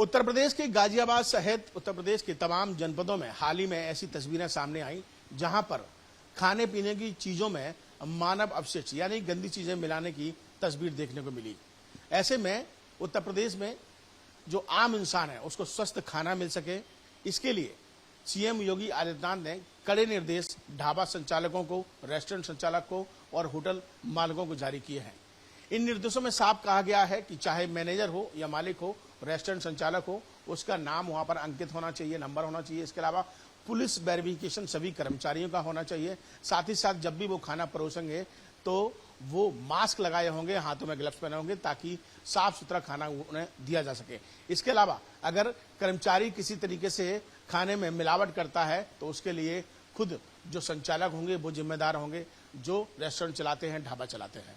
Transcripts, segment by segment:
उत्तर प्रदेश के गाजियाबाद सहित उत्तर प्रदेश के तमाम जनपदों में हाल ही में ऐसी तस्वीरें सामने आई जहां पर खाने पीने की चीजों में मानव अवशिष्ट यानी गंदी चीजें मिलाने की तस्वीर देखने को मिली। ऐसे में उत्तर प्रदेश में जो आम इंसान है उसको स्वस्थ खाना मिल सके, इसके लिए सीएम योगी आदित्यनाथ ने कड़े निर्देश ढाबा संचालकों को, रेस्टोरेंट संचालक को और होटल मालिकों को जारी किए हैं। इन निर्देशों में साफ कहा गया है कि चाहे मैनेजर हो या मालिक हो, रेस्टोरेंट संचालक हो, उसका नाम वहां पर अंकित होना चाहिए, नंबर होना चाहिए। इसके अलावा पुलिस वेरिफिकेशन सभी कर्मचारियों का होना चाहिए। साथ ही साथ जब भी वो खाना परोसेंगे तो वो मास्क लगाए होंगे, हाथों में ग्लव्स पहने होंगे ताकि साफ सुथरा खाना उन्हें दिया जा सके। इसके अलावा अगर कर्मचारी किसी तरीके से खाने में मिलावट करता है तो उसके लिए खुद जो संचालक होंगे वो जिम्मेदार होंगे, जो रेस्टोरेंट चलाते हैं, ढाबा चलाते हैं।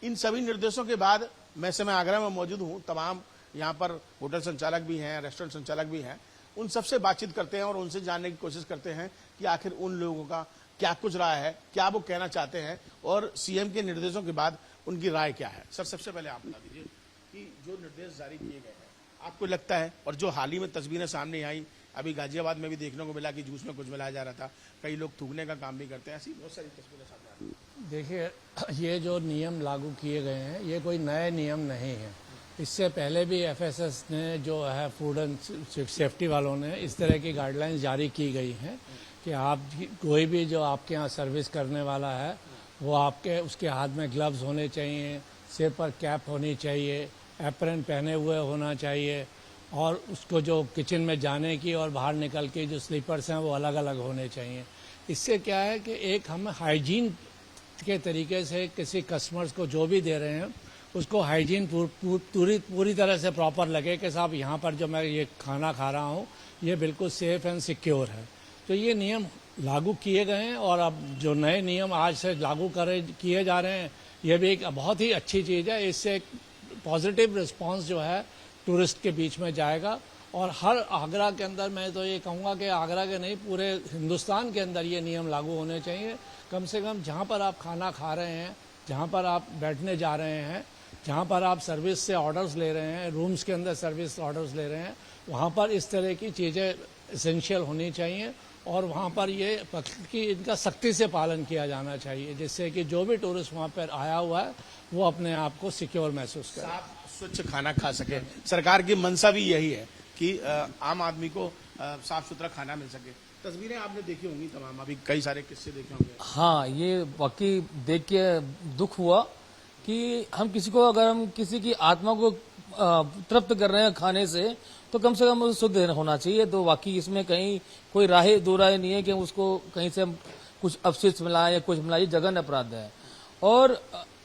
इन सभी निर्देशों के बाद मैं समय आगरा में मौजूद हूं। तमाम यहाँ पर होटल संचालक भी हैं, रेस्टोरेंट संचालक भी हैं। उन सबसे बातचीत करते हैं और उनसे जानने की कोशिश करते हैं कि आखिर उन लोगों का क्या कुछ राय है, क्या वो कहना चाहते हैं और सीएम के निर्देशों के बाद उनकी राय क्या है। सर, सबसे पहले आप बता दीजिए कि जो निर्देश जारी किए गए हैं आपको लगता है, और जो हाल ही में तस्वीरें सामने आई, अभी गाजियाबाद में भी देखने को मिला कि जूस में कुछ मिलाया जा रहा था, कई लोग थूकने का काम भी करते हैं, ऐसी बहुत सारी तस्वीरें सामने आ रही हैं। देखिए, ये जो नियम लागू किए गए हैं ये कोई नए नियम नहीं है। इससे पहले भी एफएसएस ने जो है फूड एंड सेफ्टी वालों ने इस तरह की गाइडलाइंस जारी की गई हैं कि आप कोई भी जो आपके यहाँ सर्विस करने वाला है वो आपके उसके हाथ में ग्लव्स होने चाहिए, सिर पर कैप होनी चाहिए, एप्रन पहने हुए होना चाहिए और उसको जो किचन में जाने की और बाहर निकल के जो स्लीपर्स हैं वो अलग अलग होने चाहिए। इससे क्या है कि एक हम हाइजीन के तरीके से किसी कस्टमर्स को जो भी दे रहे हैं उसको हाइजीन पूरी तरह से प्रॉपर लगे कि साहब यहाँ पर जो मैं ये खाना खा रहा हूँ ये बिल्कुल सेफ एंड सिक्योर है। तो ये नियम लागू किए गए हैं और अब जो नए नियम आज से लागू किए जा रहे हैं ये भी एक बहुत ही अच्छी चीज़ है। इससे एक पॉजिटिव रिस्पांस जो है टूरिस्ट के बीच में जाएगा और हर आगरा के अंदर मैं तो ये कहूँगा कि आगरा के नहीं पूरे हिंदुस्तान के अंदर ये नियम लागू होने चाहिए। कम से कम जहाँ पर आप खाना खा रहे हैं, जहाँ पर आप बैठने जा रहे हैं, जहाँ पर आप सर्विस से ऑर्डर्स ले रहे हैं, रूम्स के अंदर सर्विस ऑर्डर्स ले रहे हैं, वहाँ पर इस तरह की चीज़ें एसेंशियल होनी चाहिए और वहाँ पर ये कि इनका सख्ती से पालन किया जाना चाहिए, जिससे कि जो भी टूरिस्ट वहाँ पर आया हुआ है वो अपने आप को सिक्योर महसूस करे, स्वच्छ खाना खा सके। सरकार की मंशा भी यही है कि आम आदमी को साफ सुथरा खाना मिल सके। तस्वीरें आपने देखी होंगी तमाम, अभी कई सारे किस्से देखे होंगे। हाँ, ये वाकई देख के दुख हुआ कि हम किसी की आत्मा को तृप्त कर रहे हैं खाने से तो कम से कम उसे शुद्ध होना चाहिए। तो वाकई इसमें कहीं कोई दो राय नहीं है कि उसको कहीं से हम कुछ अवशिष्ट मिलाएं या कुछ मिलाएं, जघन्य अपराध है। और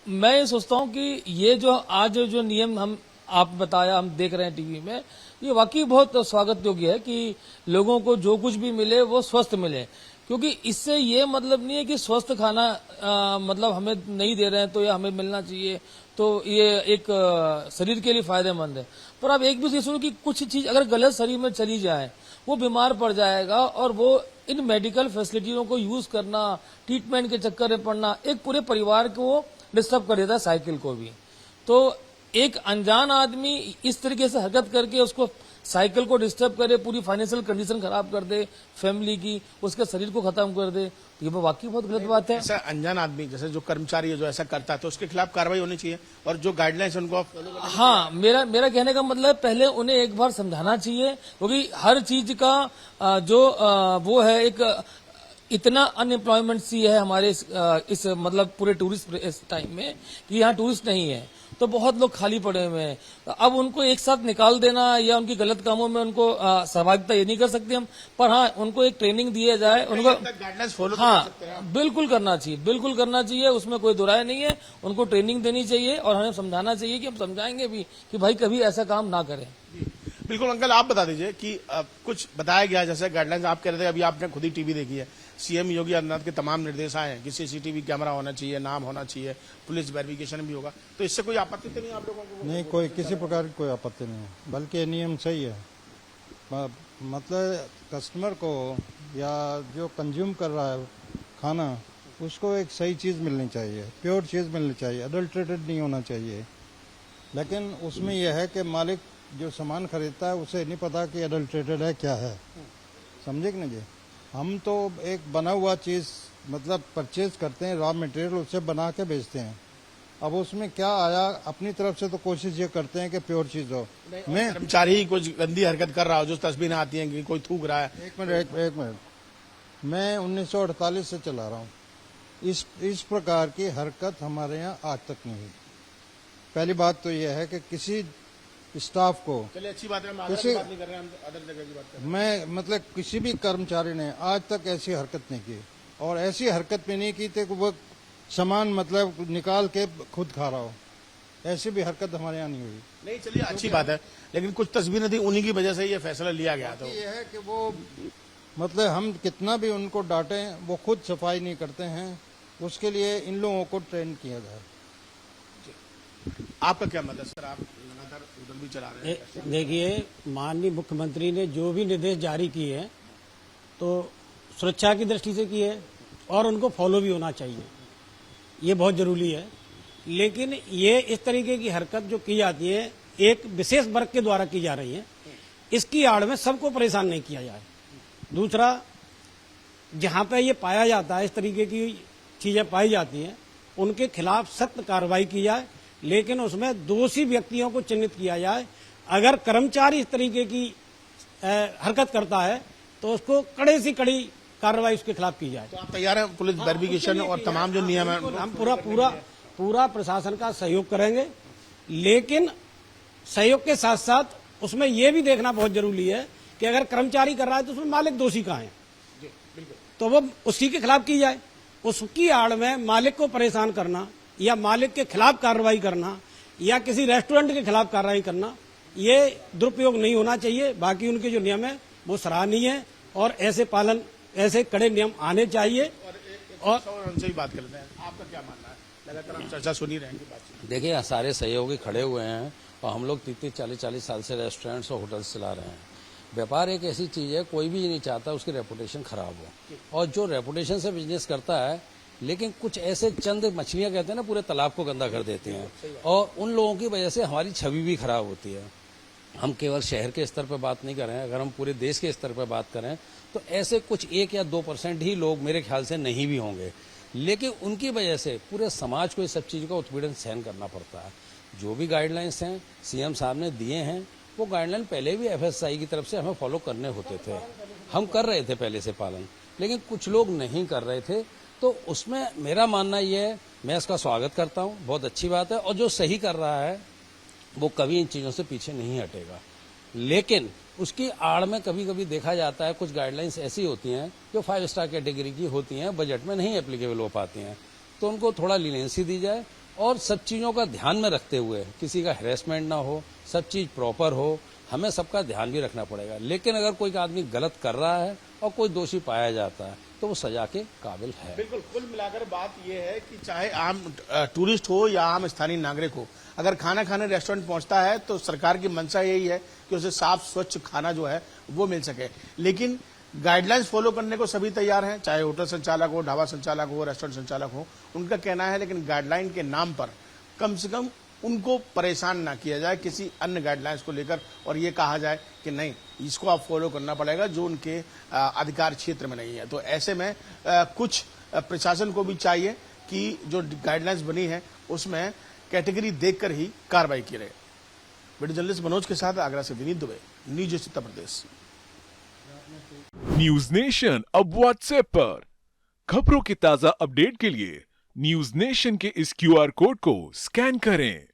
मैं ये सोचता हूँ कि ये जो आज जो नियम आप बताया, हम देख रहे हैं टीवी में, ये वाकई बहुत स्वागत योग्य है कि लोगों को जो कुछ भी मिले वो स्वस्थ मिले। क्योंकि इससे ये मतलब नहीं है कि स्वस्थ खाना मतलब हमें नहीं दे रहे हैं तो ये हमें मिलना चाहिए, तो ये एक शरीर के लिए फायदेमंद है। पर आप एक भी चीज सुनो कि कुछ चीज अगर गलत शरीर में चली जाए वो बीमार पड़ जाएगा और वो इन मेडिकल फैसिलिटियों को यूज करना, ट्रीटमेंट के चक्कर में पड़ना एक पूरे परिवार को डिस्टर्ब कर देता है, साइकिल को भी। तो एक अनजान आदमी इस तरीके से हरकत करके उसको साइकिल को डिस्टर्ब करे, पूरी फाइनेंशियल कंडीशन खराब कर दे फैमिली की, उसके शरीर को खत्म कर दे, तो ये वाकई बहुत गलत बात है। ऐसा अनजान आदमी जैसे जो कर्मचारी है जो ऐसा करता है तो उसके खिलाफ कार्रवाई होनी चाहिए और जो गाइडलाइंस उनको हाँ, मेरा कहने का मतलब पहले उन्हें एक बार समझाना चाहिए, क्योंकि हर चीज का जो वो है एक इतना अनएम्प्लॉयमेंट सी है हमारे इस मतलब पूरे टूरिस्ट इस टाइम में कि यहाँ टूरिस्ट नहीं है, तो बहुत लोग खाली पड़े हुए हैं। तो अब उनको एक साथ निकाल देना या उनकी गलत कामों में उनको सहभागिता ये नहीं कर सकते हम, पर हाँ उनको एक ट्रेनिंग दिया जाए, उनको गाइडलाइंस फॉलो बिल्कुल करना चाहिए, उसमें कोई दो राय नहीं है। उनको ट्रेनिंग देनी चाहिए और हमें समझाना चाहिए कि हम समझाएंगे भी कि भाई कभी ऐसा काम ना करें। बिल्कुल अंकल, आप बता दीजिए कि कुछ बताया गया जैसे गाइडलाइंस आप कह रहे थे, अभी आपने खुद ही टीवी देखी है, सीएम योगी आदित्यनाथ के तमाम निर्देश आए हैं कि सीसीटीवी कैमरा होना चाहिए, नाम होना चाहिए, पुलिस वेरिफिकेशन भी होगा, तो इससे कोई आपत्ति तो नहीं आप लोगों को? नहीं, कोई किसी प्रकार की कोई आपत्ति नहीं है, बल्कि ये नियम सही है। मतलब कस्टमर को या जो कंज्यूम कर रहा है खाना उसको एक सही चीज़ मिलनी चाहिए, प्योर चीज़ मिलनी चाहिए, अडल्ट्रेटेड नहीं होना चाहिए। लेकिन उसमें यह है कि मालिक जो सामान खरीदता है उसे नहीं पता कि एडल्ट्रेटेड है क्या है, समझे कि नहीं जी। हम तो एक बना हुआ चीज़ मतलब परचेज करते हैं, रॉ मटेरियल उससे बना के बेचते हैं। अब उसमें क्या आया, अपनी तरफ से तो कोशिश ये करते हैं कि प्योर चीज़ हो। मैं कर्मचारी ही कुछ गंदी हरकत कर रहा हो, जो तस्वीरें आती हैं कि कोई थूक रहा है। एक मिनट, मैं 1948 से चला रहा हूँ। इस प्रकार की हरकत हमारे यहाँ आज तक नहीं हुई। पहली बात तो यह है कि किसी स्टाफ को, चलिए अच्छी बात है, हम आगे किसी- की बात नहीं कर रहे हैं, हम अदर जगह की बात कर रहे मैं मतलब किसी भी कर्मचारी ने आज तक ऐसी हरकत नहीं की, और ऐसी हरकत भी नहीं की थी कि वो सामान मतलब निकाल के खुद खा रहा हो। ऐसी भी हरकत हमारे यहाँ नहीं हुई। हैं। नहीं चलिए अच्छी बात है, लेकिन कुछ तस्वीरें थी, उन्हीं की वजह से ये फैसला लिया गया। तो ये है कि वो मतलब हम कितना भी उनको डांटें, वो खुद सफाई नहीं करते हैं। उसके लिए इन लोगों को ट्रेन किया जाए। आपका क्या मत है सर? आप लगातार उधर भी चला रहे हैं। देखिए, माननीय मुख्यमंत्री ने जो भी निर्देश जारी किए हैं तो सुरक्षा की दृष्टि से किए हैं और उनको फॉलो भी होना चाहिए, ये बहुत जरूरी है। लेकिन ये इस तरीके की हरकत जो की जाती है एक विशेष वर्ग के द्वारा की जा रही है, इसकी आड़ में सबको परेशान नहीं किया जाए। दूसरा, जहां पे ये पाया जाता है, इस तरीके की चीजें पाई जाती हैं, उनके खिलाफ सख्त कार्रवाई की जाए, लेकिन उसमें दोषी व्यक्तियों को चिन्हित किया जाए। अगर कर्मचारी इस तरीके की हरकत करता है तो उसको कड़े से कड़ी कार्रवाई उसके खिलाफ की जाए। तो आप तैयार हैं पुलिस वेरिफिकेशन और तमाम जो नियम है? हम पूरा प्रशासन का सहयोग करेंगे, लेकिन सहयोग के साथ साथ उसमें यह भी देखना बहुत जरूरी है कि अगर कर्मचारी कर रहा है तो उसमें मालिक दोषी कहाँ है, तो वो उसी के खिलाफ की जाए। उसकी आड़ में मालिक को परेशान करना या मालिक के खिलाफ कार्रवाई करना या किसी रेस्टोरेंट के खिलाफ कार्रवाई करना, ये दुरुपयोग नहीं होना चाहिए। बाकी उनके जो नियम है वो सराहनीय है और ऐसे कड़े नियम आने चाहिए। और उनसे भी बात कर लेते हैं, आपका क्या मानना है? लगातार हम चर्चा सुनी रहेंगे बातचीत। देखिए, सारे सहयोगी खड़े हुए हैं और हम लोग 30-40 साल से रेस्टोरेंट्स और होटल्स चला रहे हैं। व्यापार एक ऐसी चीज है, कोई भी नहीं चाहता उसकी रेपुटेशन खराब हो, और जो रेपुटेशन से बिजनेस करता है, लेकिन कुछ ऐसे चंद मछलियां कहते हैं ना, पूरे तालाब को गंदा कर देती हैं, और उन लोगों की वजह से हमारी छवि भी खराब होती है। हम केवल शहर के स्तर पर बात नहीं कर रहे हैं, अगर हम पूरे देश के स्तर पर बात करें तो ऐसे कुछ 1 या 2% ही लोग मेरे ख्याल से नहीं भी होंगे, लेकिन उनकी वजह से पूरे समाज को इस सब चीज का उत्पीड़न सहन करना पड़ता है। जो भी गाइडलाइंस हैं सीएम साहब ने दिए हैं, वो गाइडलाइन पहले भी एफएसआई की तरफ से हमें फॉलो करने होते थे, हम कर रहे थे पहले से पालन, लेकिन कुछ लोग नहीं कर रहे थे। तो उसमें मेरा मानना ये है, मैं इसका स्वागत करता हूँ, बहुत अच्छी बात है, और जो सही कर रहा है वो कभी इन चीजों से पीछे नहीं हटेगा। लेकिन उसकी आड़ में कभी कभी देखा जाता है कुछ गाइडलाइंस ऐसी होती हैं जो 5 स्टार कैटेगरी की होती हैं, बजट में नहीं एप्लीकेबल हो पाती हैं, तो उनको थोड़ा लीनेंसी दी जाए और सब चीजों का ध्यान में रखते हुए, किसी का हैरेसमेंट ना हो, सब चीज प्रॉपर हो, हमें सबका ध्यान भी रखना पड़ेगा। लेकिन अगर कोई आदमी गलत कर रहा है और कोई दोषी पाया जाता है तो वो सजा के काबिल है। बिल्कुल, कुल मिलाकर बात यह है कि चाहे आम टूरिस्ट हो या आम स्थानीय नागरिक हो, अगर खाना खाने रेस्टोरेंट पहुंचता है तो सरकार की मंशा यही है कि उसे साफ स्वच्छ खाना जो है वो मिल सके। लेकिन गाइडलाइंस फॉलो करने को सभी तैयार हैं, चाहे होटल संचालक हो, ढाबा संचालक हो, रेस्टोरेंट संचालक हो, उनका कहना है। लेकिन गाइडलाइन के नाम पर कम से कम उनको परेशान ना किया जाए किसी अन्य गाइडलाइंस को लेकर, और ये कहा जाए कि नहीं, इसको आप फॉलो करना पड़ेगा जो उनके अधिकार क्षेत्र में नहीं है। तो ऐसे में कुछ प्रशासन को भी चाहिए कि जो गाइडलाइंस बनी है उसमें कैटेगरी देखकर ही कार्रवाई की रहे। वीडियो जर्नलिस्ट मनोज के साथ आगरा से Vineet Dubey, news Uttar Pradesh. News nation अब व्हाट्सएप पर खबरों की ताजा अपडेट के लिए न्यूज नेशन के इस QR कोड को स्कैन करें